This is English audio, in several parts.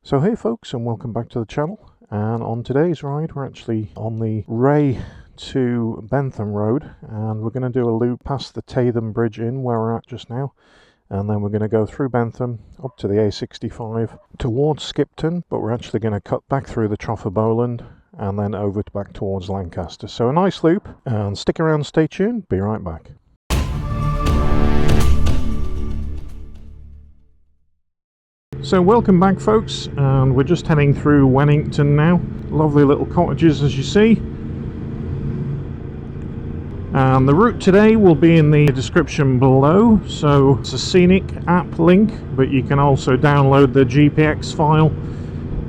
So hey folks, and welcome back to the channel. And on today's ride we're actually on the Wray to Bentham road, and we're going to do a loop past the Caton bridge in where we're at just now, and then we're going to go through Bentham up to the A65 towards Skipton, but we're actually going to cut back through the trough of Bowland and then over back towards Lancaster. So a nice loop, and stick around, stay tuned, be right back. So welcome back folks, and we're just heading through Weddington now. Lovely little cottages as you see. And the route today will be in the description below, so it's a scenic app link, but you can also download the GPX file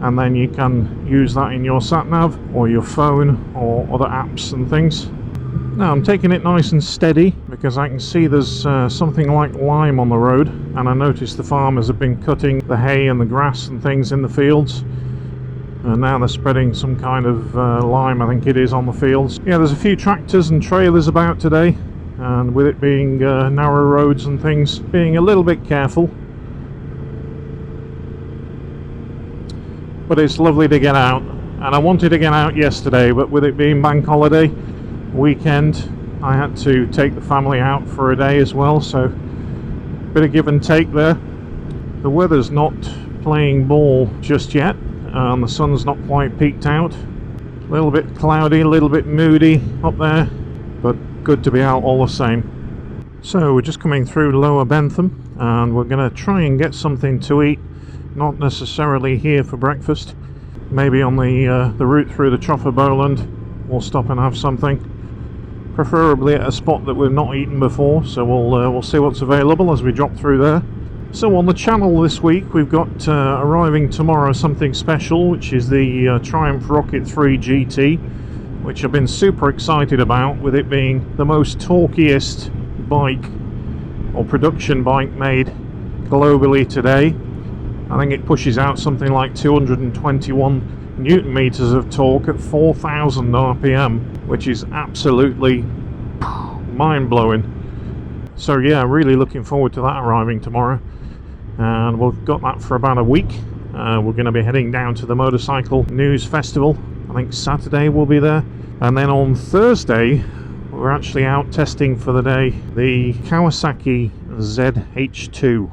and then you can use that in your sat-nav or your phone or other apps and things. Now I'm taking it nice and steady because I can see there's something like lime on the road, and I noticed the farmers have been cutting the hay and the grass and things in the fields, and now they're spreading some kind of lime, I think it is, on the fields. Yeah, there's a few tractors and trailers about today, and with it being narrow roads and things, being a little bit careful. But it's lovely to get out, and I wanted to get out yesterday, but with it being bank holiday weekend I had to take the family out for a day as well, so bit of give and take there. The weather's not playing ball just yet, and the sun's not quite peaked out. A little bit cloudy, a little bit moody up there, but good to be out all the same. So we're just coming through Lower Bentham, and we're going to try and get something to eat, not necessarily here for breakfast, maybe on the route through the trough of Bowland we'll stop and have something. Preferably at a spot that we've not eaten before, so we'll see what's available as we drop through there. So on the channel this week we've got arriving tomorrow something special, which is the Triumph Rocket 3 GT, which I've been super excited about, with it being the most torquiest bike or production bike made globally today. I think it pushes out something like 221 Newton meters of torque at 4,000 RPM, which is absolutely mind-blowing. So yeah, really looking forward to that arriving tomorrow, and we've got that for about a week. We're going to be heading down to the Motorcycle News Festival. I think Saturday we'll be there, and then on Thursday we're actually out testing for the day the Kawasaki ZH2,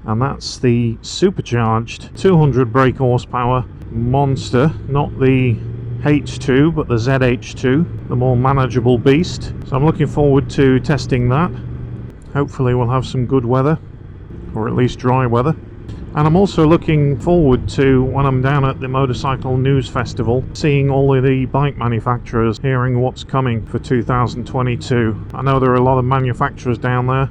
and that's the supercharged 200 brake horsepower monster, not the H2 but the ZH2, the more manageable beast. So I'm looking forward to testing that. Hopefully we'll have some good weather, or at least dry weather. And I'm also looking forward to, when I'm down at the Motorcycle News Festival, seeing all of the bike manufacturers, hearing what's coming for 2022. I know there are a lot of manufacturers down there,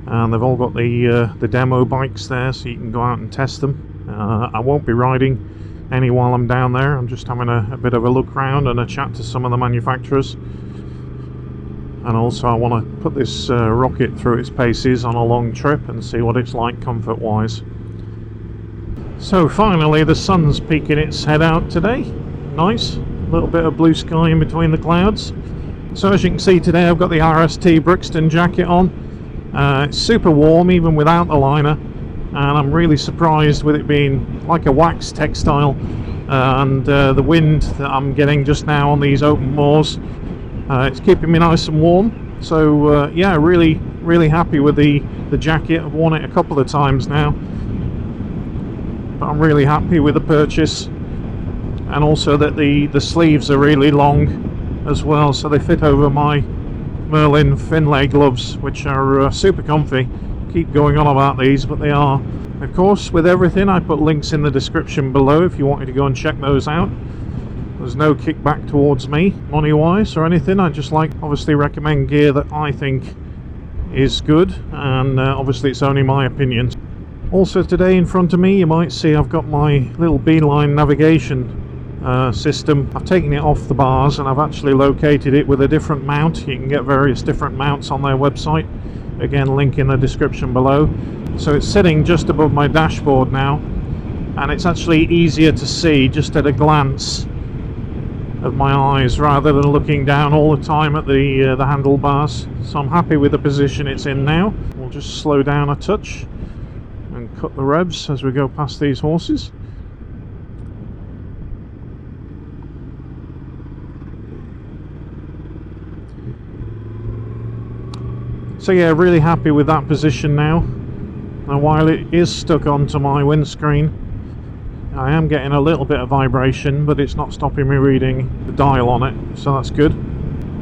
and they've all got the demo bikes there, so you can go out and test them. I won't be riding any while I'm down there. I'm just having a bit of a look round and a chat to some of the manufacturers, and also I want to put this rocket through its paces on a long trip and see what it's like comfort wise. So finally the sun's peeking its head out today. Nice, a little bit of blue sky in between the clouds. So as you can see today I've got the RST Brixton jacket on. It's super warm even without the liner, and I'm really surprised with it being like a wax textile, and the wind that I'm getting just now on these open moors, it's keeping me nice and warm. So yeah, really happy with the jacket. I've worn it a couple of times now, but I'm really happy with the purchase, and also that the sleeves are really long as well, so they fit over my Merlin Finlay gloves, which are super comfy. Keep going on about these, but they are. Of course, with everything I put links in the description below if you wanted to go and check those out. There's no kickback towards me money wise or anything. I just obviously recommend gear that I think is good, and obviously it's only my opinion. Also today in front of me you might see I've got my little Beeline navigation system. I've taken it off the bars and I've actually located it with a different mount. You can get various different mounts on their website. Again, link in the description below. So it's sitting just above my dashboard now, and it's actually easier to see just at a glance of my eyes rather than looking down all the time at the handlebars. So I'm happy with the position it's in now. We'll just slow down a touch and cut the revs as we go past these horses. So yeah, really happy with that position now. And while it is stuck onto my windscreen, I am getting a little bit of vibration, but it's not stopping me reading the dial on it, so that's good.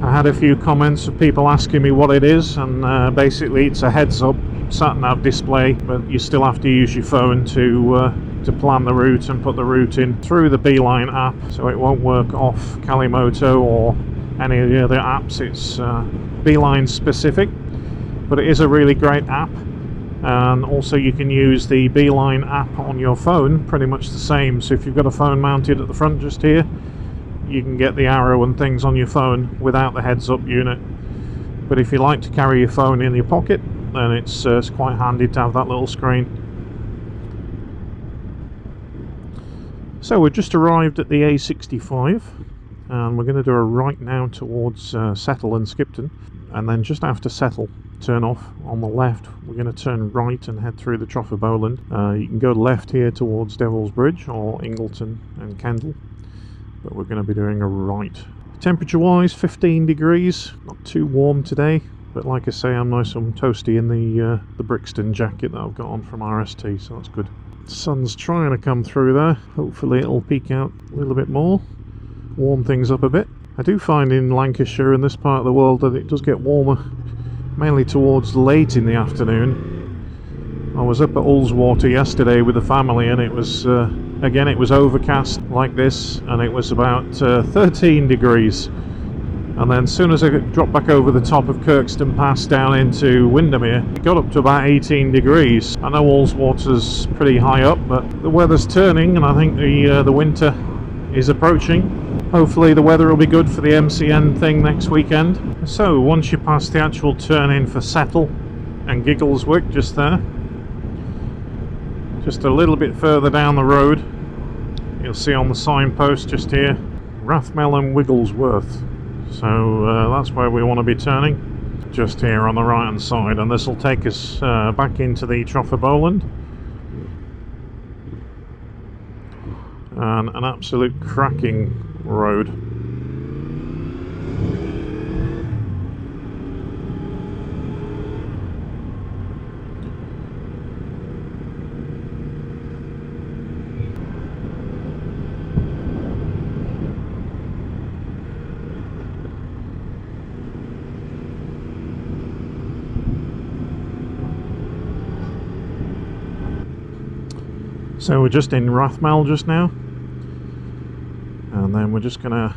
I had a few comments of people asking me what it is, and basically it's a heads-up sat-nav display, but you still have to use your phone to plan the route and put the route in through the Beeline app, so it won't work off Calimoto or any of the other apps. It's Beeline specific, but it is a really great app. And also you can use the Beeline app on your phone pretty much the same. So if you've got a phone mounted at the front just here, you can get the arrow and things on your phone without the heads-up unit. But if you like to carry your phone in your pocket, then it's quite handy to have that little screen. So we've just arrived at the A65, and we're going to do a right now towards Settle and Skipton, and then just after Settle, turn off on the left. We're going to turn right and head through the Trough of Bowland. You can go left here towards Devil's Bridge or Ingleton and Kendal, but we're going to be doing a right. Temperature wise, 15 degrees, not too warm today, but like I say, I'm nice and toasty in the Brixton jacket that I've got on from RST, so that's good. The sun's trying to come through there. Hopefully it'll peek out a little bit more, warm things up a bit. I do find in Lancashire and this part of the world that it does get warmer, mainly towards late in the afternoon. I was up at Ullswater yesterday with the family, and it was again, it was overcast like this, and it was about 13 degrees. And then as soon as I dropped back over the top of Kirkstone Pass down into Windermere, it got up to about 18 degrees. I know Ullswater's pretty high up, but the weather's turning, and I think the winter is approaching. Hopefully the weather will be good for the MCN thing next weekend. So once you pass the actual turn in for Settle and Giggleswick, just there, just a little bit further down the road, you'll see on the signpost just here, Rathmel and Wigglesworth. So that's where we want to be turning, just here on the right hand side, and this will take us back into the Trough of Bowland. And an absolute cracking road. So we're just in Rathmel just now, and then we're just going to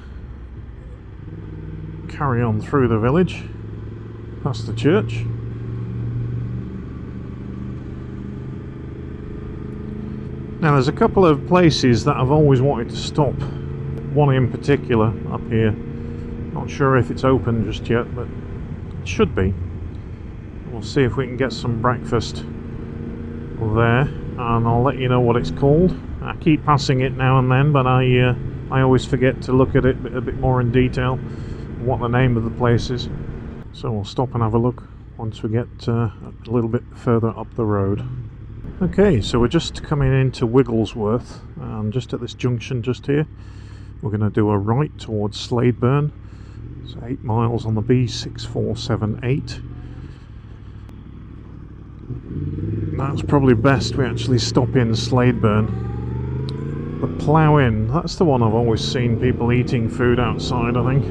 carry on through the village past the church. Now there's a couple of places that I've always wanted to stop, one in particular up here. Not sure if it's open just yet, but it should be. We'll see if we can get some breakfast there, and I'll let you know what it's called. I keep passing it now and then, but I always forget to look at it a bit more in detail, what the name of the place is. So we'll stop and have a look once we get a little bit further up the road. Okay, so we're just coming into Wigglesworth, and just at this junction just here, we're going to do a right towards Slaidburn. It's 8 miles on the B6478. That's probably best we actually stop in Slaidburn. The Plough-in, that's the one I've always seen people eating food outside, I think.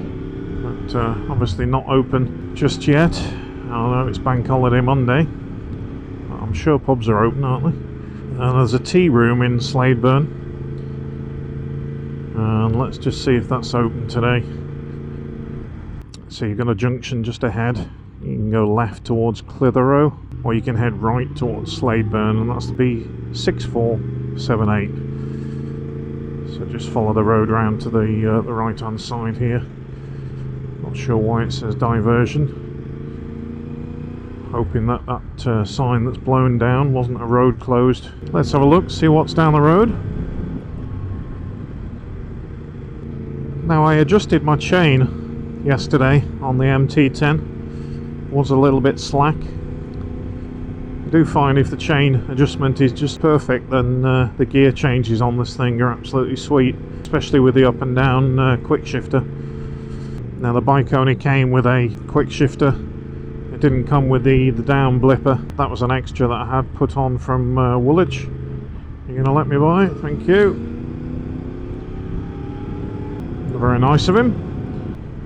But obviously not open just yet. I know it's Bank Holiday Monday. I'm sure pubs are open, aren't they? And there's a tea room in Slaidburn. And let's just see if that's open today. So you've got a junction just ahead. You can go left towards Clitheroe, or you can head right towards Slaidburn, and that's the B6478. So just follow the road round to the right hand side here. Not sure why it says diversion. Hoping that sign that's blown down wasn't a road closed. Let's have a look, see what's down the road. Now I adjusted my chain yesterday on the MT10. Was a little bit slack. I do find if the chain adjustment is just perfect, then the gear changes on this thing are absolutely sweet, especially with the up and down quick shifter. Now the bike only came with a quick shifter. It didn't come with the down blipper. That was an extra that I had put on from Woolwich. You're going to let me buy it? Thank you. Very nice of him.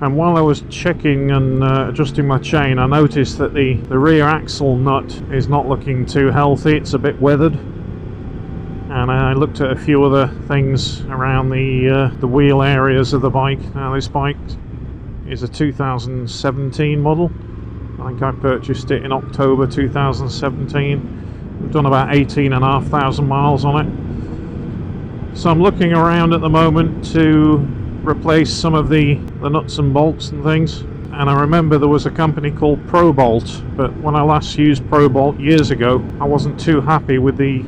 And while I was checking and adjusting my chain, I noticed that the rear axle nut is not looking too healthy. It's a bit weathered. And I looked at a few other things around the wheel areas of the bike. Now this bike is a 2017 model. I think I purchased it in October 2017. I've done about 18,500 miles on it. So I'm looking around at the moment to replace some of the nuts and bolts and things. And I remember there was a company called ProBolt, but when I last used ProBolt years ago, I wasn't too happy with the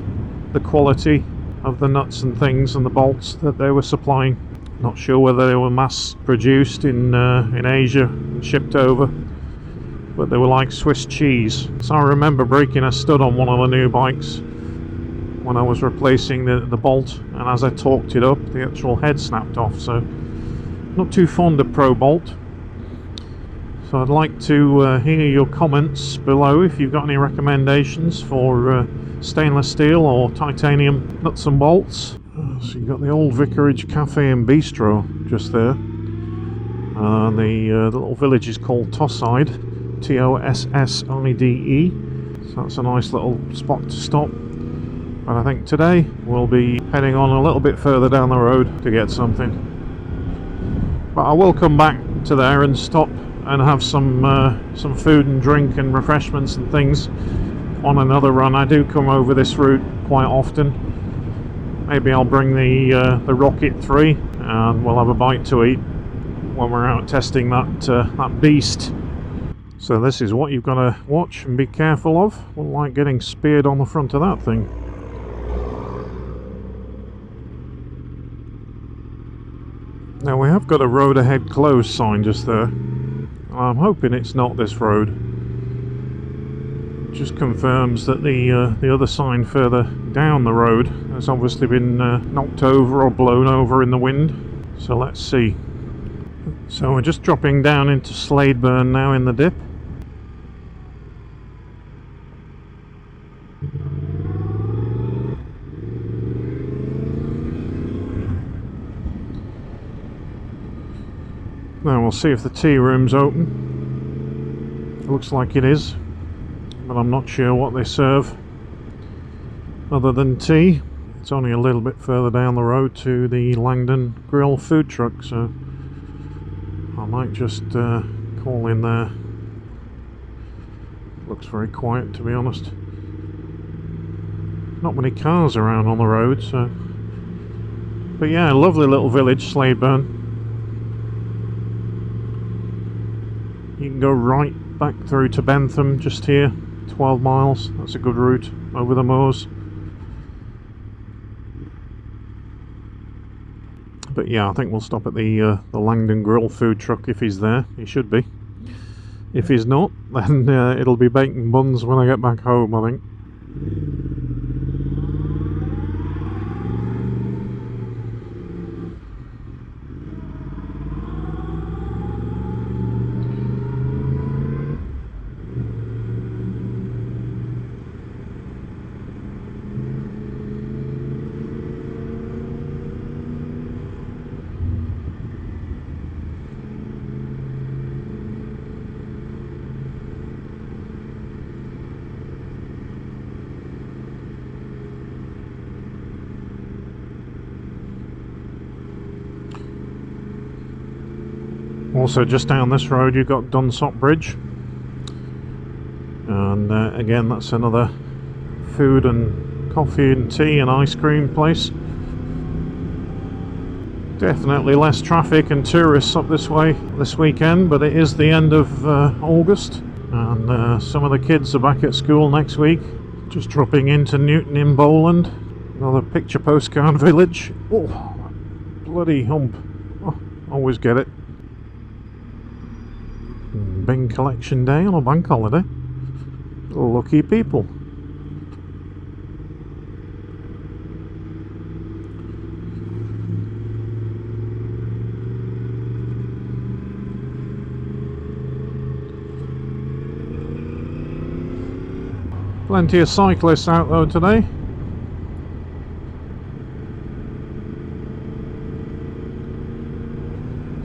quality of the nuts and things and the bolts that they were supplying. Not sure whether they were mass produced in Asia and shipped over, but they were like Swiss cheese. So I remember breaking a stud on one of the new bikes when I was replacing the bolt, and as I torqued it up, the actual head snapped off. So not too fond of ProBolt. So I'd like to hear your comments below if you've got any recommendations for stainless steel or titanium nuts and bolts. So you've got the Old Vicarage Cafe and Bistro just there. The little village is called Tosside, Tosside. So that's a nice little spot to stop. But I think today we'll be heading on a little bit further down the road to get something. But I will come back to there and stop and have some food and drink and refreshments and things on another run. I do come over this route quite often. Maybe I'll bring the Rocket 3 and we'll have a bite to eat when we're out testing that beast. So this is what you've got to watch and be careful of. Wouldn't like getting speared on the front of that thing. Now we have got a road ahead closed sign just there. I'm hoping it's not this road. It just confirms that the other sign further down the road has obviously been knocked over or blown over in the wind. So let's see. So we're just dropping down into Slaidburn now in the dip. Now we'll see if the tea room's open. It looks like it is, but I'm not sure what they serve other than tea. It's only a little bit further down the road to the Langdon Grill food truck, so I might just call in there. Looks very quiet, to be honest. Not many cars around on the road, so. But yeah, lovely little village, Slaidburn. You can go right back through to Bentham just here, 12 miles. That's a good route over the moors. But yeah, I think we'll stop at the Langdon Grill food truck if he's there. He should be. If he's not, then it'll be bacon buns when I get back home, I think. Also just down this road you've got Dunsop Bridge, and again that's another food and coffee and tea and ice cream place. Definitely less traffic and tourists up this way this weekend, but it is the end of August and some of the kids are back at school next week. Just dropping into Newton in Bowland, another picture postcard village. Oh, bloody hump. Oh, always get it. Bin collection day on a bank holiday. Lucky people. Plenty of cyclists out though today.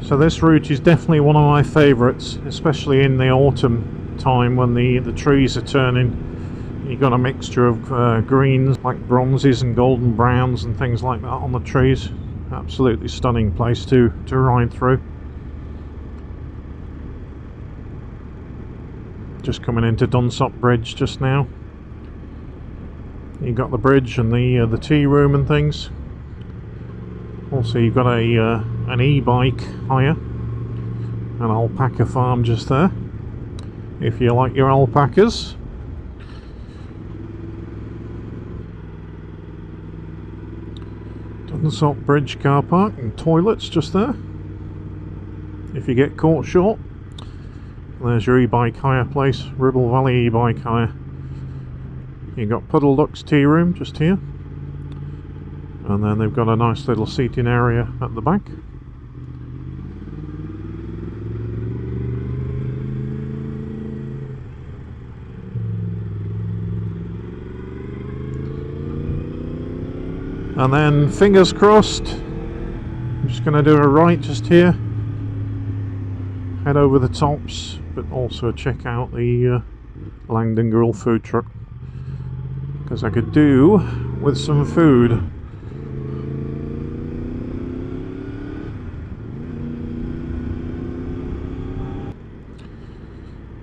So this route is definitely one of my favourites, especially in the autumn time when the trees are turning. You've got a mixture of greens like bronzes and golden browns and things like that on the trees. Absolutely stunning place to ride through. Just coming into Dunsop Bridge just now. You've got the bridge and the tea room and things. Also you've got an e-bike hire, an alpaca farm just there, if you like your alpacas. Dunsop Bridge car park and toilets just there, if you get caught short. There's your e-bike hire place, Ribble Valley e-bike hire. You've got Puddle Duck's tea room just here, and then they've got a nice little seating area at the back. And then fingers crossed, I'm just going to do a right just here, head over the tops, but also check out the Langdon Grill food truck, because I could do with some food.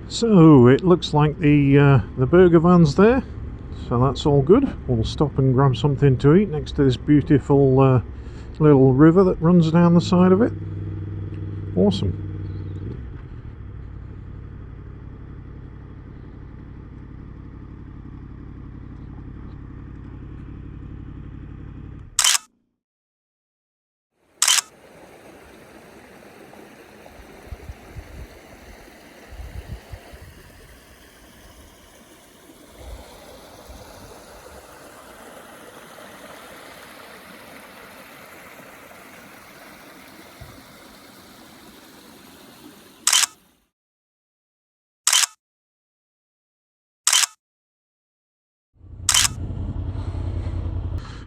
So it looks like the burger van's there, so that's all good. We'll stop and grab something to eat next to this beautiful little river that runs down the side of it. Awesome.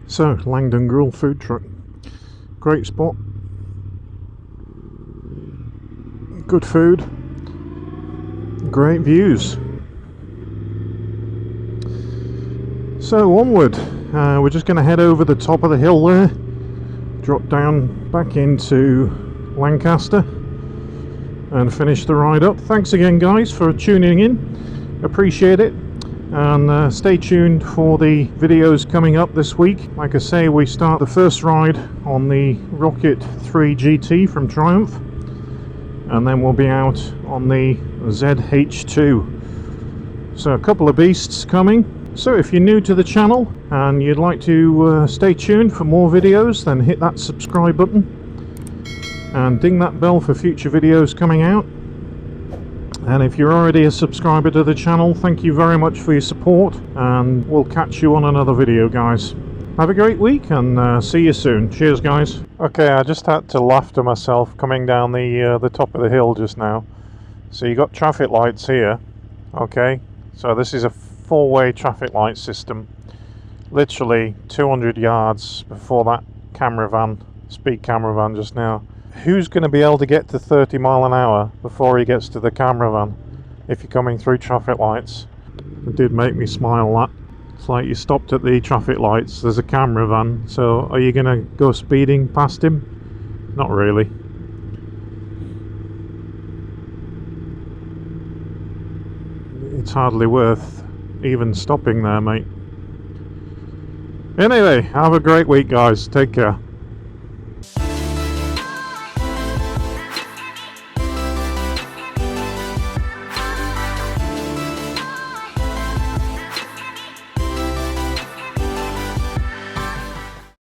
So, Langdon Grill food truck. Great spot. Good food. Great views. So, onward. We're just going to head over the top of the hill there. Drop down back into Lancaster and finish the ride up. Thanks again, guys, for tuning in. Appreciate it. And stay tuned for the videos coming up this week. Like I say, we start the first ride on the Rocket 3 GT from Triumph, and then we'll be out on the ZH2. So a couple of beasts coming. So if you're new to the channel and you'd like to stay tuned for more videos, then hit that subscribe button and ding that bell for future videos coming out. And if you're already a subscriber to the channel, thank you very much for your support, and we'll catch you on another video, guys. Have a great week, and see you soon. Cheers, guys. Okay, I just had to laugh to myself coming down the top of the hill just now. So you got traffic lights here, okay? So this is a four-way traffic light system. Literally 200 yards before that camera van, speed camera van just now. Who's going to be able to get to 30 mile an hour before he gets to the camera van if you're coming through traffic lights? It did make me smile, that. It's like you stopped at the traffic lights, there's a camera van, so are you going to go speeding past him? Not really. It's hardly worth even stopping there, mate. Anyway, have a great week, guys. Take care.